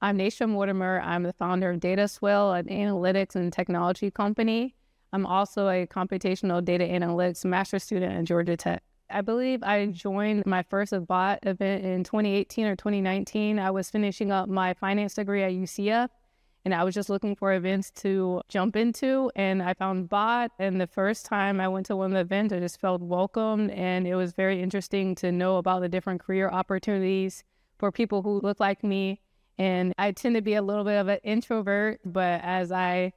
I'm Natesha Mortimer. I'm the founder of DataSwell, an analytics and technology company. I'm also a computational data analytics master's student at Georgia Tech. I believe I joined my first bot event in 2018 or 2019. I was finishing up my finance degree at UCF, and I was just looking for events to jump into, and I found bot. And the first time I went to one of the events, I just felt welcomed, and it was very interesting to know about the different career opportunities for people who look like me. And I tend to be a little bit of an introvert, but as I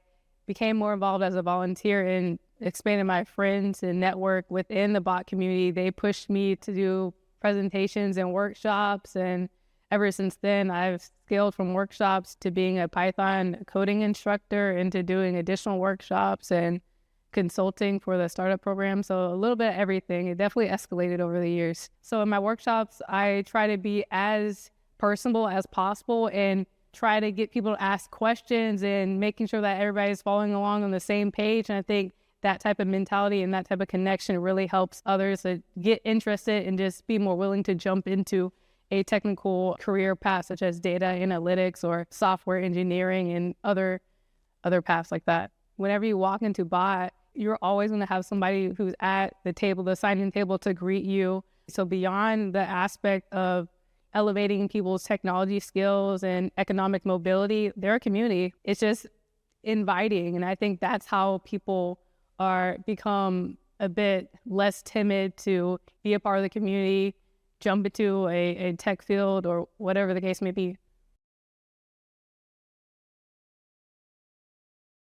became more involved as a volunteer and expanded my friends and network within the bot community, they pushed me to do presentations and workshops. And ever since then, I've scaled from workshops to being a Python coding instructor into doing additional workshops and consulting for the startup program. So a little bit of everything. It definitely escalated over the years. So in my workshops, I try to be as personable as possible and try to get people to ask questions and making sure that everybody's following along on the same page. And I think that type of mentality and that type of connection really helps others to get interested and just be more willing to jump into a technical career path, such as data analytics or software engineering and other paths like that. Whenever you walk into bot, you're always going to have somebody who's at the table, the sign-in table, to greet you. So beyond the aspect of elevating people's technology skills and economic mobility, their community, it's just inviting. And I think that's how people become a bit less timid to be a part of the community, jump into a tech field or whatever the case may be.